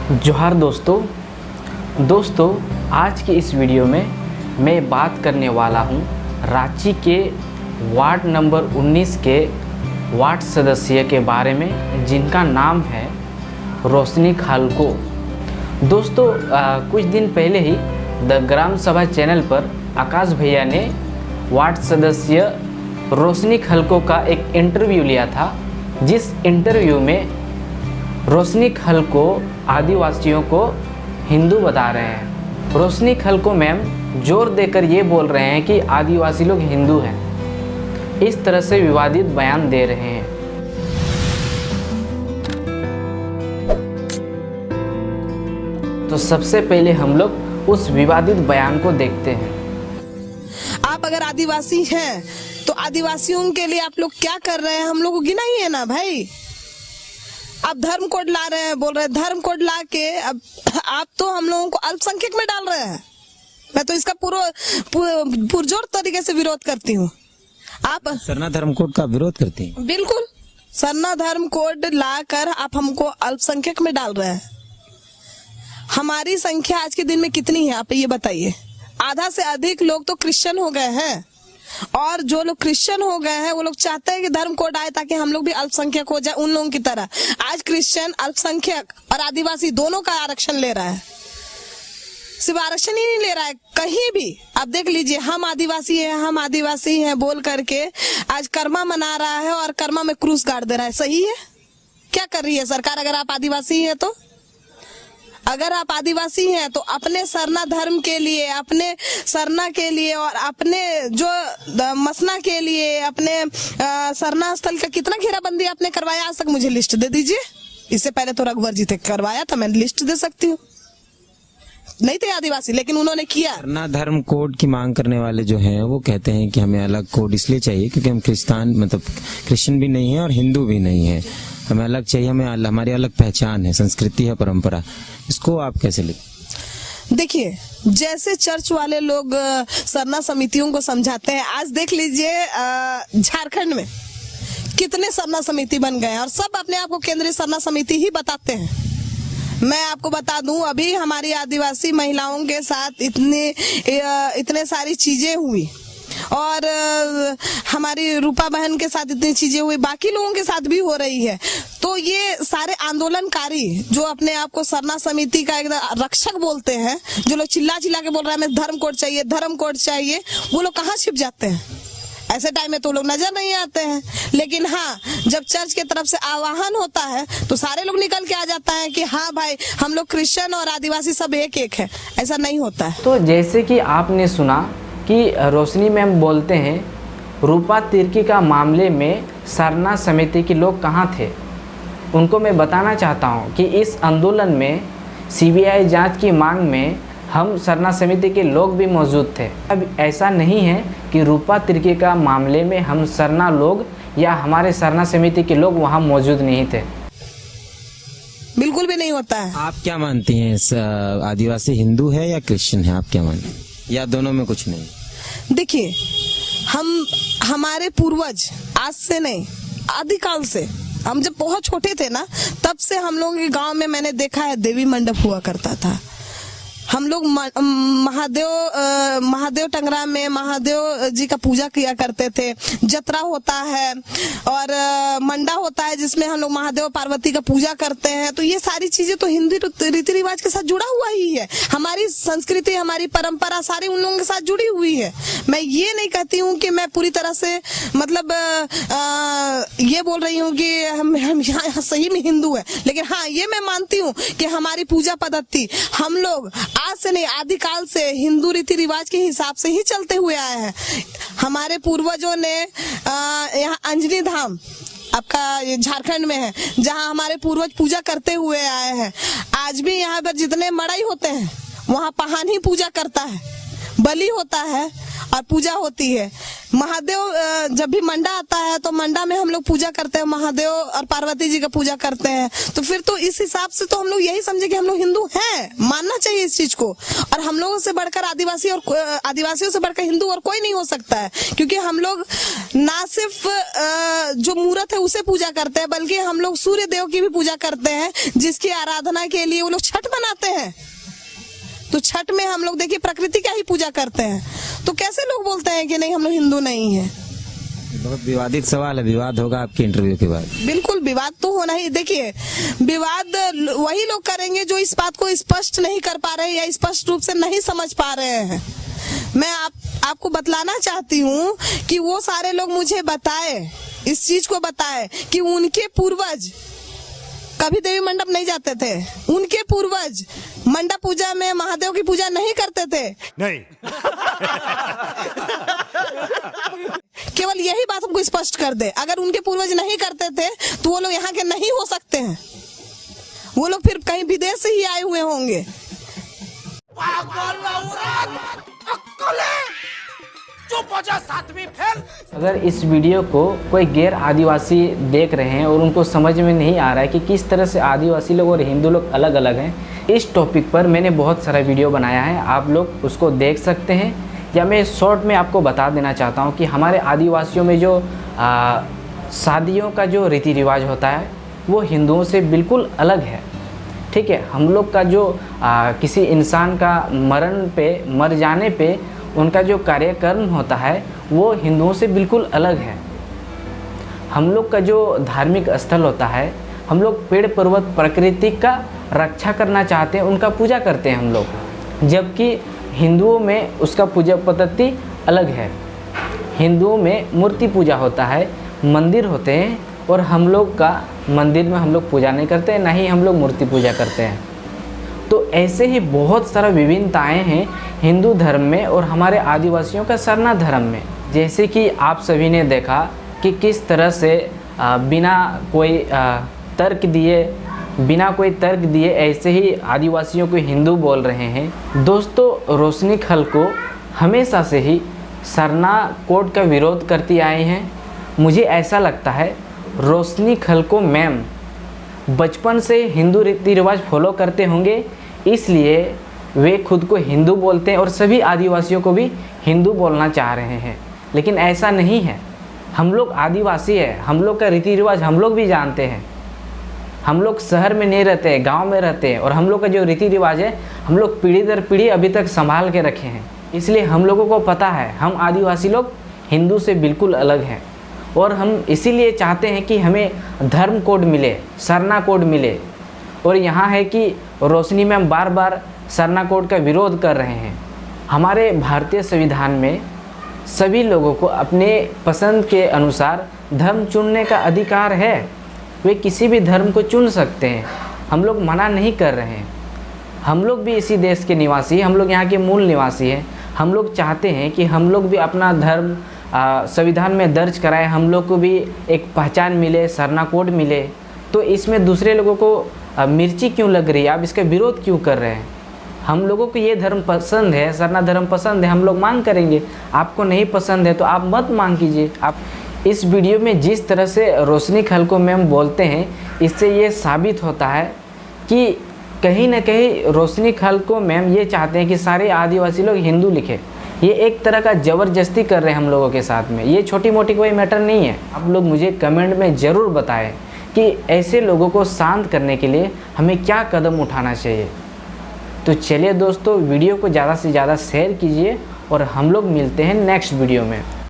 जोहार दोस्तों आज की इस वीडियो में मैं बात करने वाला हूं रांची के वार्ड नंबर 19 के वार्ड सदस्य के बारे में जिनका नाम है रोशनी खालको। दोस्तों कुछ दिन पहले ही द ग्राम सभा चैनल पर आकाश भैया ने वार्ड सदस्य रोशनी खालको का एक इंटरव्यू लिया था, जिस इंटरव्यू में रोशनी खालको आदिवासियों को हिंदू बता रहे हैं। रोशनी खालको मैम जोर देकर ये बोल रहे हैं कि आदिवासी लोग हिंदू हैं। इस तरह से विवादित बयान दे रहे हैं। तो सबसे पहले हम लोग उस विवादित बयान को देखते हैं। आप अगर आदिवासी हैं तो आदिवासियों के लिए आप लोग क्या कर रहे हैं, हम लोग को गिना ही है ना भाई। आप धर्म कोड ला रहे हैं, बोल रहे हैं धर्म कोड ला के अब आप तो हम लोगों को अल्पसंख्यक में डाल रहे हैं। मैं तो इसका पुरजोर तरीके से विरोध करती हूँ। आप सरना धर्म कोड का विरोध करती हैं? बिल्कुल, सरना धर्म कोड ला कर आप हमको अल्पसंख्यक में डाल रहे हैं। हमारी संख्या आज के दिन में कितनी है आप ये बताइए। आधा से अधिक लोग तो क्रिश्चियन हो गए हैं, और जो लोग क्रिश्चियन हो गए हैं वो लोग चाहते हैं कि धर्म कोड आए ताकि हम लोग भी अल्पसंख्यक हो जाए उन लोगों की तरह। आज क्रिश्चियन, अल्पसंख्यक और आदिवासी दोनों का आरक्षण ले रहा है। सिर्फ आरक्षण ही नहीं ले रहा है, कहीं भी आप देख लीजिए हम आदिवासी हैं बोल करके आज कर्मा मना रहा है और कर्मा में क्रूस गाड़ दे रहा है। सही है? क्या कर रही है सरकार? अगर आप आदिवासी हैं तो अगर आप आदिवासी हैं तो अपने सरना धर्म के लिए, अपने सरना के लिए और अपने जो मसना के लिए, अपने सरना स्थल का कितना घेराबंदी आपने करवाया आज तक? मुझे लिस्ट दे दीजिए। इससे पहले तो रघुवर जी थे, करवाया था, मैं लिस्ट दे सकती हूँ। नहीं थे आदिवासी लेकिन उन्होंने किया। सरना धर्म कोड की मांग करने वाले जो हैं वो कहते हैं कि हमें अलग कोड इसलिए चाहिए क्योंकि हम क्रिश्चियन भी नहीं है और हिंदू भी नहीं है। हमें अलग चाहिए, हमारी अलग पहचान है, संस्कृति है, परंपरा। इसको आप कैसे लिखते? देखिए, जैसे चर्च वाले लोग सरना समितियों को समझाते हैं, आज देख लीजिए झारखंड में कितने सरना समिति बन गए हैं और सब अपने आप को केंद्रीय सरना समिति ही बताते हैं। मैं आपको बता दूं, अभी हमारी आदिवासी महिलाओं के साथ इतने सारी चीजें हुई और हमारी रूपा बहन के साथ इतनी चीजें हुई, बाकी लोगों के साथ भी हो रही है। तो ये सारे आंदोलनकारी जो अपने आप को सरना समिति का एकदम रक्षक बोलते हैं, जो लोग चिल्ला के बोल रहे हैं हमें धर्म कोड चाहिए, वो लोग कहाँ छिप जाते हैं? ऐसे टाइम में तो लोग नजर नहीं आते हैं। लेकिन हाँ, जब चर्च के तरफ से आह्वान होता है तो सारे लोग निकल के आ जाता है कि हाँ भाई हम लोग क्रिश्चियन और आदिवासी सब एक है। ऐसा नहीं होता है। तो जैसे कि आपने सुना कि रोशनी मैम बोलते हैं रूपा तिर्की का मामले में सरना समिति के लोग कहाँ थे। उनको मैं बताना चाहता हूँ कि इस आंदोलन में सीबीआई जांच की मांग में हम सरना समिति के लोग भी मौजूद थे। अब ऐसा नहीं है कि रूपा तिर्की का मामले में हम सरना लोग या हमारे सरना समिति के लोग वहाँ मौजूद नहीं थे। बिल्कुल भी नहीं होता है। आप क्या मानती हैं, आदिवासी हिंदू है या क्रिश्चियन है? आप क्या मानती हैं, या दोनों में कुछ नहीं? देखिए, हमारे पूर्वज आज से नहीं, आदिकाल से, हम जब बहुत छोटे थे ना तब से हम लोगों के गांव में मैंने देखा है देवी मंडप हुआ करता था। हम लोग महादेव टंगरा में महादेव जी का पूजा किया करते थे। जतरा होता है और मंडा होता है जिसमें हम लोग महादेव पार्वती का पूजा करते हैं। तो ये सारी चीजें तो हिंदू रीति रिवाज के साथ जुड़ा हुआ ही है। हमारी संस्कृति, हमारी परंपरा सारी उन लोगों के साथ जुड़ी हुई है। मैं ये नहीं कहती हूँ कि मैं पूरी तरह से मतलब ये बोल रही हूँ कि हम यहाँ सही में हिंदू है, लेकिन हाँ ये मैं मानती हूँ कि हमारी पूजा पद्धति हम लोग आज से नहीं, आदिकाल से हिंदू रीति रिवाज के हिसाब से ही चलते हुए आए हैं। हमारे पूर्वजों ने यहाँ अंजनी धाम आपका ये झारखंड में है, जहाँ हमारे पूर्वज पूजा करते हुए आए हैं। आज भी यहाँ पर जितने मड़ई होते हैं वहाँ पहानी पूजा करता है, बलि होता है और पूजा होती है। महादेव जब भी मंडा आता है तो मंडा में हम लोग पूजा करते हैं, महादेव और पार्वती जी का पूजा करते हैं। तो फिर तो इस हिसाब से तो हम लोग यही समझे कि हम लोग हिंदू हैं, मानना चाहिए इस चीज को। और हम लोगों से बढ़कर आदिवासियों से बढ़कर हिंदू और कोई नहीं हो सकता है, क्योंकि हम लोग ना सिर्फ जो मूर्त है उसे पूजा करते हैं, बल्कि हम लोग सूर्य देव की भी पूजा करते हैं, जिसकी आराधना के लिए वो लोग छठ मनाते हैं। तो छठ में हम लोग देखिए प्रकृति का ही पूजा करते हैं। तो कैसे लोग बोलते हैं कि नहीं हम लोग हिंदू नहीं है? बहुत विवादित सवाल है, विवाद होगा आपके इंटरव्यू के बाद। बिल्कुल विवाद तो होना ही। देखिए विवाद वही लोग करेंगे जो इस बात को स्पष्ट नहीं कर पा रहे या स्पष्ट रूप से नहीं समझ पा रहे हैं। मैं आपको बतलाना चाहती हूँ कि वो सारे लोग मुझे बताए, इस चीज को बताए कि उनके पूर्वज कभी देवी मंडप नहीं जाते थे, उनके पूर्वज मंडप पूजा में महादेव की पूजा नहीं करते थे। नहीं। केवल यही बात हमको स्पष्ट कर दे। अगर उनके पूर्वज नहीं करते थे तो वो लोग यहाँ के नहीं हो सकते हैं, वो लोग फिर कहीं विदेश से ही आए हुए होंगे। अगर इस वीडियो को कोई गैर आदिवासी देख रहे हैं और उनको समझ में नहीं आ रहा है कि किस तरह से आदिवासी लोग और हिंदू लोग अलग अलग हैं, इस टॉपिक पर मैंने बहुत सारा वीडियो बनाया है, आप लोग उसको देख सकते हैं। या मैं शॉर्ट में आपको बता देना चाहता हूँ कि हमारे आदिवासियों में जो शादियों का जो रीति रिवाज होता है वो हिंदुओं से बिल्कुल अलग है। ठीक है, हम लोग का जो किसी इंसान का मर जाने पे उनका जो कार्यक्रम होता है वो हिंदुओं से बिल्कुल अलग है। हम लोग का जो धार्मिक स्थल होता है, हम लोग पेड़ पर्वत प्रकृति का रक्षा करना चाहते हैं, उनका पूजा करते हैं हम लोग। जबकि हिंदुओं में उसका पूजा पद्धति अलग है। हिंदुओं में मूर्ति पूजा होता है, मंदिर होते हैं, और हम लोग का मंदिर में हम लोग पूजा नहीं करते हैं, ना ही हम लोग मूर्ति पूजा करते हैं। तो ऐसे ही बहुत सारा विभिन्नताएं हैं हिंदू धर्म में और हमारे आदिवासियों का सरना धर्म में। जैसे कि आप सभी ने देखा कि किस तरह से बिना कोई तर्क दिए ऐसे ही आदिवासियों को हिंदू बोल रहे हैं। दोस्तों, रोशनी खलको हमेशा से ही सरना कोड का विरोध करती आई हैं। मुझे ऐसा लगता है रोशनी खलको मैम बचपन से हिंदू रीति रिवाज फॉलो करते होंगे, इसलिए वे खुद को हिंदू बोलते हैं और सभी आदिवासियों को भी हिंदू बोलना चाह रहे हैं। लेकिन ऐसा नहीं है। हम लोग आदिवासी हैं, हम लोग का रीति रिवाज हम लोग भी जानते हैं। हम लोग शहर में नहीं रहते हैं, गांव में रहते हैं, और हम लोग का जो रीति रिवाज है हम लोग पीढ़ी दर पीढ़ी अभी तक संभाल के रखे हैं। इसलिए हम लोगों को पता है हम आदिवासी लोग हिंदू से बिल्कुल अलग हैं। और हम इसीलिए चाहते हैं कि हमें धर्म कोड मिले, सरना कोड मिले। और यहाँ है कि रोशनी में हम बार बार सरना कोड का विरोध कर रहे हैं। हमारे भारतीय संविधान में सभी लोगों को अपने पसंद के अनुसार धर्म चुनने का अधिकार है। वे किसी भी धर्म को चुन सकते हैं, हम लोग मना नहीं कर रहे हैं। हम लोग भी इसी देश के निवासी, हम लोग यहाँ के मूल निवासी हैं। हम लोग चाहते हैं कि हम लोग भी अपना धर्म संविधान में दर्ज कराएं, हम लोग को भी एक पहचान मिले, सरना कोड मिले। तो इसमें दूसरे लोगों को मिर्ची क्यों लग रही है? आप इसका विरोध क्यों कर रहे हैं? हम लोगों को ये धर्म पसंद है, सरना धर्म पसंद है, हम लोग मांग करेंगे। आपको नहीं पसंद है तो आप मत मांग कीजिए। आप इस वीडियो में जिस तरह से रोशनी खलको मैम बोलते हैं, इससे ये साबित होता है कि कहीं ना कहीं रोशनी खलको मैम ये चाहते हैं कि सारे आदिवासी लोग हिंदू लिखे। ये एक तरह का ज़बरदस्ती कर रहे हैं हम लोगों के साथ में। ये छोटी मोटी कोई मैटर नहीं है। आप लोग मुझे कमेंट में ज़रूर बताएं कि ऐसे लोगों को शांत करने के लिए हमें क्या कदम उठाना चाहिए। तो चलिए दोस्तों, वीडियो को ज़्यादा से ज़्यादा शेयर कीजिए और हम लोग मिलते हैं नेक्स्ट वीडियो में।